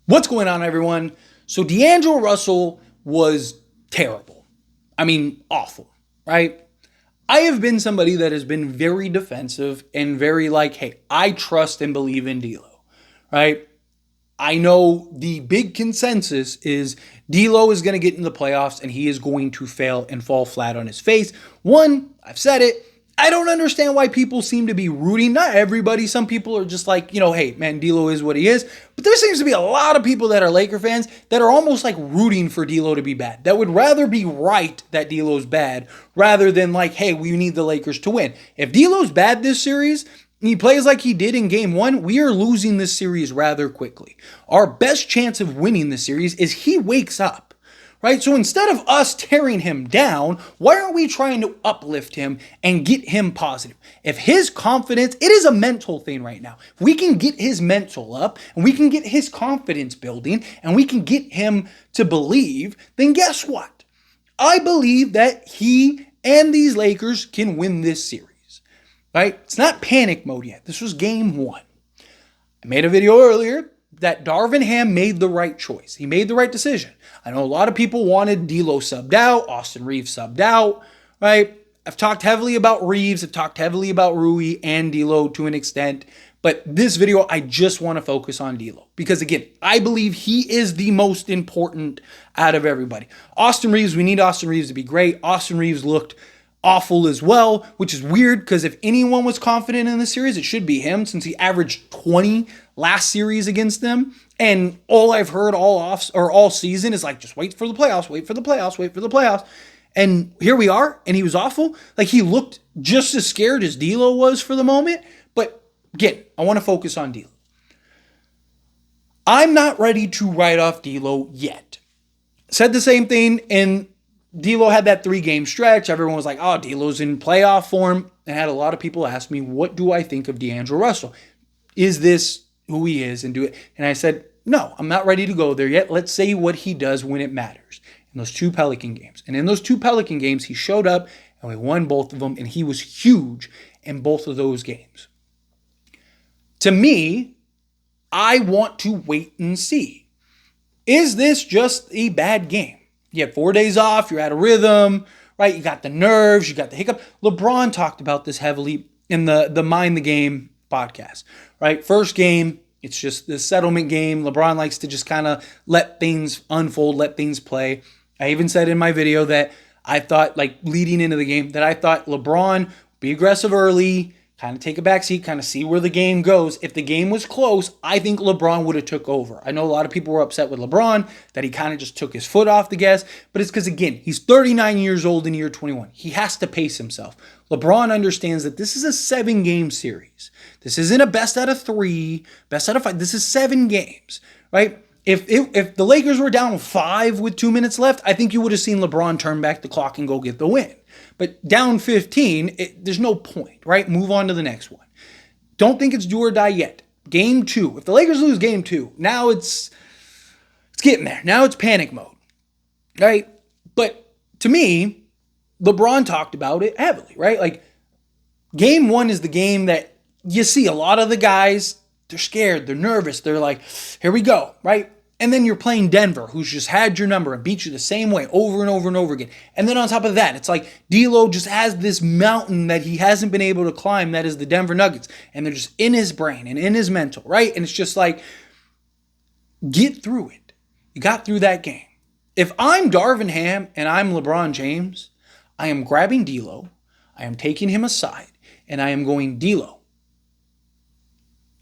What's going on, everyone? So D'Angelo Russell was terrible. I mean, awful, right? I have been somebody that has been very defensive and very like, hey, I trust and believe in D'Lo, right? I know the big consensus is D'Lo is going to get in the playoffs and he is going to fail and fall flat on his face. One, I've said it. I don't understand why people seem to be rooting. Not everybody. Some people are just like, hey, man, D'Lo is what he is. But there seems to be a lot of people that are Laker fans that are almost like rooting for D'Lo to be bad. That would rather be right that D'Lo's bad rather than like, hey, we need the Lakers to win. If D'Lo's bad this series, he plays like he did in game one, we are losing this series rather quickly. Our best chance of winning the series is he wakes up, right? So instead of us tearing him down, why aren't we trying to uplift him and get him positive? If his confidence, it is a mental thing right now. If we can get his mental up and we can get his confidence building and we can get him to believe, then guess what? I believe that he and these Lakers can win this series. Right? It's not panic mode yet. This was game one. I made a video earlier that Darvin Ham made the right choice. He made the right decision. I know a lot of people wanted D'Lo subbed out, Austin Reaves subbed out, right? I've talked heavily about Reaves. I've talked heavily about Rui and D'Lo to an extent. But this video, I just want to focus on D'Lo. Because again, I believe he is the most important out of everybody. Austin Reaves, we need Austin Reaves to be great. Austin Reaves looked awful as well, which is weird because if anyone was confident in the series, it should be him since he averaged 20 last series against them. And all I've heard all season is like, just wait for the playoffs, wait for the playoffs, wait for the playoffs. And here we are, and he was awful. Like he looked just as scared as D'Lo was for the moment. But again, I want to focus on D'Lo. I'm not ready to write off D'Lo yet. Said the same thing in D'Lo had that 3-game stretch. Everyone was like, oh, D'Lo's in playoff form. And I had a lot of people ask me, what do I think of D'Angelo Russell? Is this who he is? And I said, no, I'm not ready to go there yet. Let's say what he does when it matters in those 2 Pelican games. And in those 2 Pelican games, he showed up and we won both of them. And he was huge in both of those games. To me, I want to wait and see. Is this just a bad game? You had 4 days off, you're out of rhythm, right? You got the nerves, you got the hiccup. LeBron talked about this heavily in the Mind the Game podcast, right? First game, it's just the settlement game. LeBron likes to just kind of let things unfold, let things play. I even said in my video that I thought, like leading into the game, that I thought LeBron would be aggressive early, kind of take a backseat, kind of see where the game goes. If the game was close, I think LeBron would have took over. I know a lot of people were upset with LeBron that he kind of just took his foot off the gas, but it's because, again, he's 39 years old in year 21. He has to pace himself. LeBron understands that this is a 7-game series. This isn't a best out of 3, best out of 5. This is 7 games, right? If the Lakers were down 5 with 2 minutes left, I think you would have seen LeBron turn back the clock and go get the win. But down 15, there's no point, right? Move on to the next one. Don't think it's do or die yet. Game 2. If the Lakers lose game 2, now it's getting there. Now it's panic mode, right? But to me, LeBron talked about it heavily, right? Like game 1 is the game that you see a lot of the guys, they're scared, they're nervous, they're like, here we go, right? And then you're playing Denver, who's just had your number and beat you the same way over and over and over again. And then on top of that, it's like D'Lo just has this mountain that he hasn't been able to climb that is the Denver Nuggets. And they're just in his brain and in his mental, right? And it's just like, get through it. You got through that game. If I'm Darvin Ham and I'm LeBron James, I am grabbing D'Lo, I am taking him aside, and I am going, D'Lo,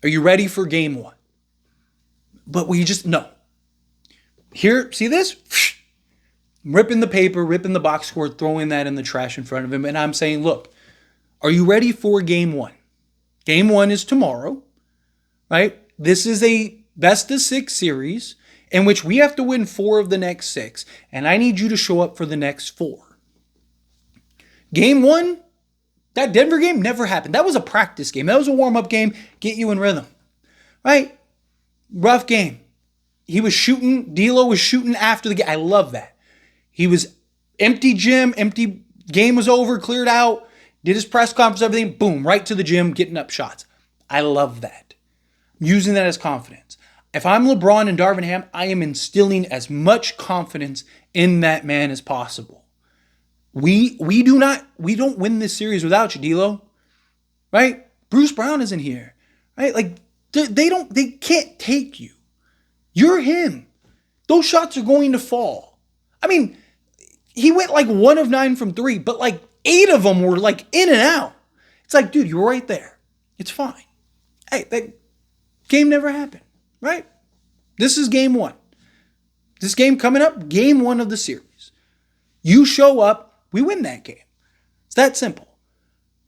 are you ready for game 1? But no. Here, see this? Ripping the paper, ripping the box score, throwing that in the trash in front of him. And I'm saying, look, are you ready for game 1? Game 1 is tomorrow, right? This is a best of 6 series in which we have to win 4 of the next 6. And I need you to show up for the next 4. Game 1, that Denver game never happened. That was a practice game. That was a warm-up game. Get you in rhythm, right? Rough game. He was shooting. D'Lo was shooting after the game. I love that. He was empty gym, empty game was over, cleared out, did his press conference, everything, boom, right to the gym, getting up shots. I love that. I'm using that as confidence. If I'm LeBron and Darvin Ham, I am instilling as much confidence in that man as possible. We don't win this series without you, D'Lo. Right? Bruce Brown isn't here. Right? Like they can't take you. You're him. Those shots are going to fall. I mean, he went like 1 of 9 from 3, but like 8 of them were like in and out. It's like, dude, you're right there. It's fine. Hey, that game never happened, right? This is game 1. This game coming up, game 1 of the series. You show up, we win that game. It's that simple,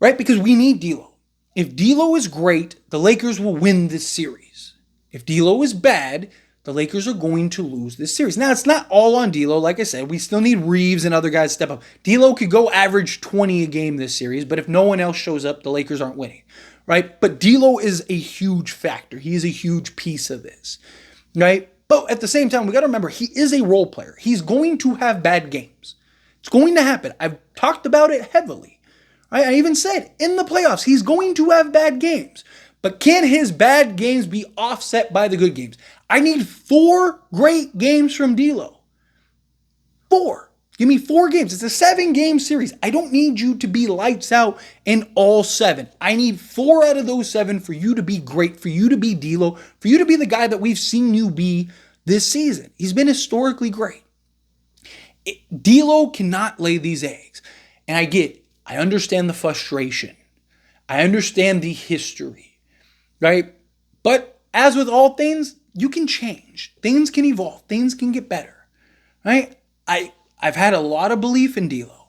right? Because we need D'Lo. If D'Lo is great, the Lakers will win this series. If D'Lo is bad, the Lakers are going to lose this series. Now, it's not all on D'Lo. Like I said, we still need Reeves and other guys to step up. D'Lo could go average 20 a game this series, but if no one else shows up, the Lakers aren't winning, right? But D'Lo is a huge factor. He is a huge piece of this, right? But at the same time, we got to remember, he is a role player. He's going to have bad games. It's going to happen. I've talked about it heavily. Right? I even said in the playoffs, he's going to have bad games. But can his bad games be offset by the good games? I need 4 great games from D'Lo. 4. Give me 4 games. It's a 7-game series. I don't need you to be lights out in all 7. I need 4 out of those 7 for you to be great, for you to be D'Lo, for you to be the guy that we've seen you be this season. He's been historically great. D'Lo cannot lay these eggs. And I understand the frustration. I understand the history, right? But as with all things, you can change. Things can evolve. Things can get better, right? I've had a lot of belief in D'Lo,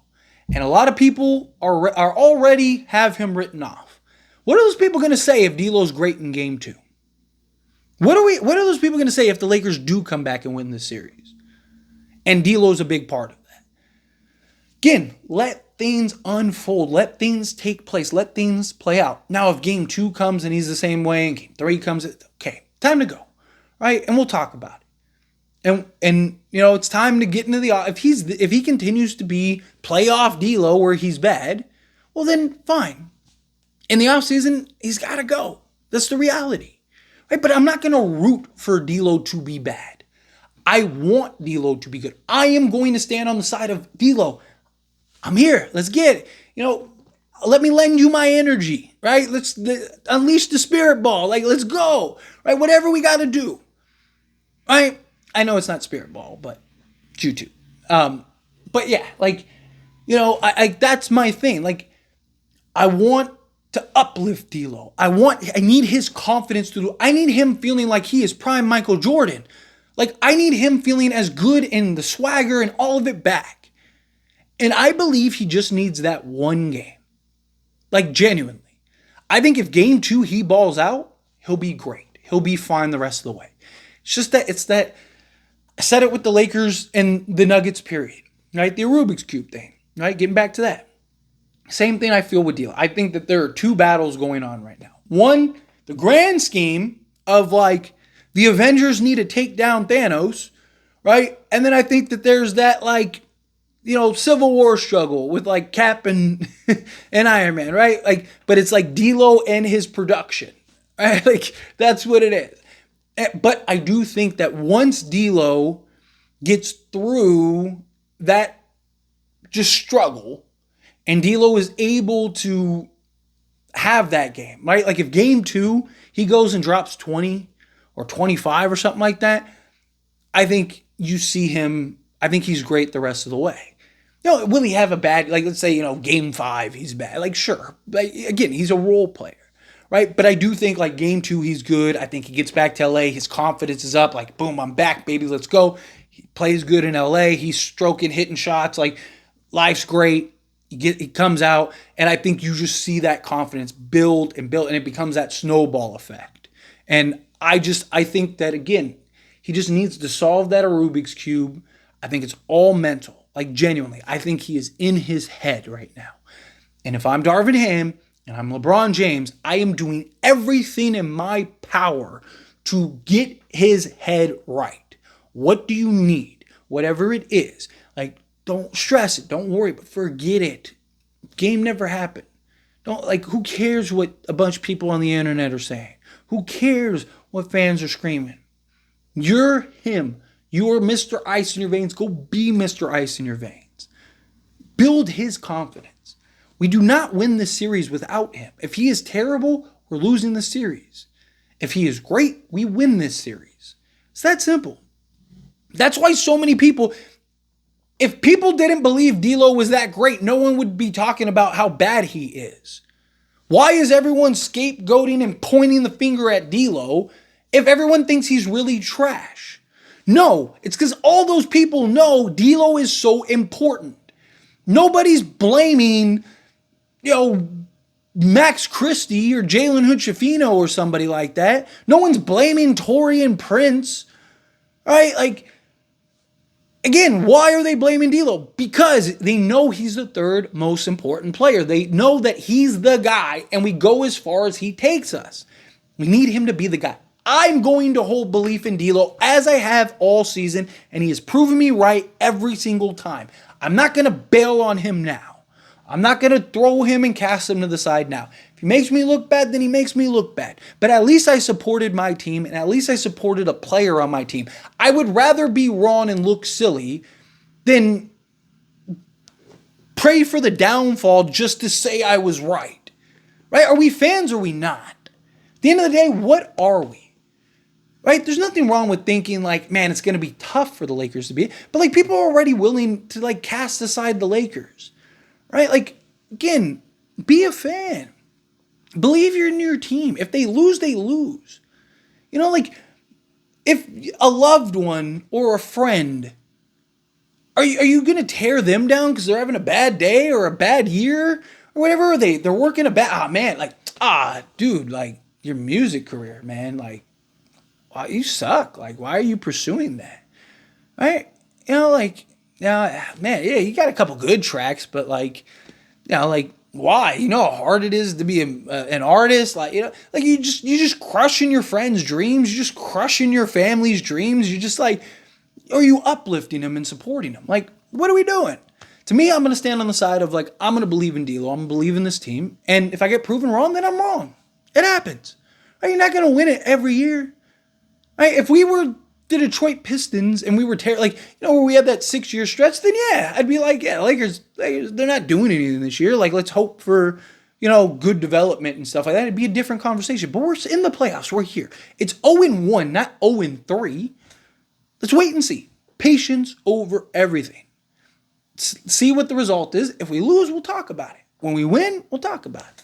and a lot of people are already have him written off. What are those people going to say if D'Lo's great in game 2? What are those people going to say if the Lakers do come back and win this series? And D'Lo's a big part of that. Again, let things unfold. Let things take place. Let things play out. Now, if game 2 comes and he's the same way, and game 3 comes, okay, time to go, right? And we'll talk about it. And you know, it's time to get into the if he continues to be playoff D'Lo where he's bad, well then fine. In the offseason, he's got to go. That's the reality, right? But I'm not going to root for D'Lo to be bad. I want D'Lo to be good. I am going to stand on the side of D'Lo. I'm here. Let's get it. You know, let me lend you my energy, right? Let's unleash the spirit ball. Like, let's go, right? Whatever we got to do, right? I know it's not spirit ball, but you too. But yeah, like, you know, I that's my thing. Like, I want to uplift D'Lo. I need his confidence to do. I need him feeling like he is prime Michael Jordan. Like, I need him feeling as good in the swagger and all of it back. And I believe he just needs that one game. Like, genuinely. I think if game 2 he balls out, he'll be great. He'll be fine the rest of the way. It's that, I said it with the Lakers and the Nuggets period, right? The Rubik's Cube thing, right? Getting back to that. Same thing I feel with D'Lo. I think that there are 2 battles going on right now. One, the grand scheme of like, the Avengers need to take down Thanos, right? And then I think that there's that like, you know, Civil War struggle with like Cap and and Iron Man, right? Like, but it's like D'Lo and his production, right? Like, that's what it is. But I do think that once D'Lo gets through that just struggle, and D'Lo is able to have that game, right? Like if game 2 he goes and drops 20 or 25 or something like that, I think you see him. I think he's great the rest of the way. You know, will he have a bad, like, let's say, you know, game 5, he's bad. Like, sure. But again, he's a role player, right? But I do think, like, game 2, he's good. I think he gets back to LA. His confidence is up. Like, boom, I'm back, baby. Let's go. He plays good in LA. He's stroking, hitting shots. Like, life's great. He comes out. And I think you just see that confidence build, and it becomes that snowball effect. And I think that, again, he just needs to solve that Rubik's Cube. I think it's all mental. Like, genuinely, I think he is in his head right now. And if I'm Darvin Ham and I'm LeBron James, I am doing everything in my power to get his head right. What do you need? Whatever it is. Like, don't stress it. Don't worry, but forget it. Game never happened. Who cares what a bunch of people on the internet are saying? Who cares what fans are screaming? You're him. You're Mr. Ice in your veins. Go be Mr. Ice in your veins. Build his confidence. We do not win this series without him. If he is terrible, we're losing the series. If he is great, we win this series. It's that simple. That's why so many people, if people didn't believe D'Lo was that great, no one would be talking about how bad he is. Why is everyone scapegoating and pointing the finger at D'Lo if everyone thinks he's really trash? No, it's because all those people know D'Lo is so important. Nobody's blaming, Max Christie or Jalen Hood-Schifino or somebody like that. No one's blaming Taurean Prince, right? Like, again, why are they blaming D'Lo? Because they know he's the third most important player. They know that he's the guy, and we go as far as he takes us. We need him to be the guy. I'm going to hold belief in D'Lo as I have all season, and he has proven me right every single time. I'm not going to bail on him now. I'm not going to throw him and cast him to the side now. If he makes me look bad, then he makes me look bad. But at least I supported my team, and at least I supported a player on my team. I would rather be wrong and look silly than pray for the downfall just to say I was right. Right? Are we fans or are we not? At the end of the day, what are we? Right? There's nothing wrong with thinking like, man, it's going to be tough for the Lakers to beat. But like people are already willing to like cast aside the Lakers. Right? Like, again, be a fan. Believe you're in your team. If they lose, they lose. Like if a loved one or a friend, are you going to tear them down because they're having a bad day or a bad year or whatever? They're working a bad, dude, like your music career, man, like, wow, you suck. Like, why are you pursuing that? Right? Man, yeah, you got a couple good tracks, but like, why? You know how hard it is to be an artist? Like, you just crushing your friends' dreams. You're just crushing your family's dreams. You just like, are you uplifting them and supporting them? Like, what are we doing? To me, I'm going to stand on the side of like, I'm going to believe in D'Lo. I'm going to believe in this team. And if I get proven wrong, then I'm wrong. It happens. Right? You're not going to win it every year. Right? If we were the Detroit Pistons and we were where we had that 6-year stretch, then yeah, I'd be like, yeah, Lakers, they're not doing anything this year. Like, let's hope for, good development and stuff like that. It'd be a different conversation. But we're in the playoffs. We're here. It's 0-1, not 0-3. Let's wait and see. Patience over everything. See what the result is. If we lose, we'll talk about it. When we win, we'll talk about it.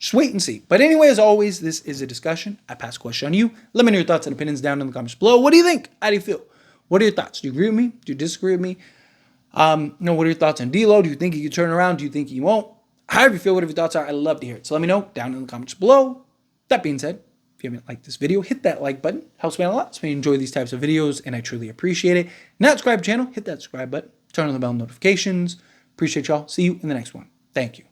Just wait and see. But anyway, as always, this is a discussion. I pass a question on you. Let me know your thoughts and opinions down in the comments below. What do you think? How do you feel? What are your thoughts? Do you agree with me? Do you disagree with me? What are your thoughts on D'Lo? Do you think he could turn around? Do you think he won't? However you feel, whatever your thoughts are, I'd love to hear it. So let me know down in the comments below. That being said, if you haven't liked this video, hit that like button. Helps me out a lot. So I enjoy these types of videos, and I truly appreciate it. Not subscribe to the channel, hit that subscribe button. Turn on the bell notifications. Appreciate y'all. See you in the next one. Thank you.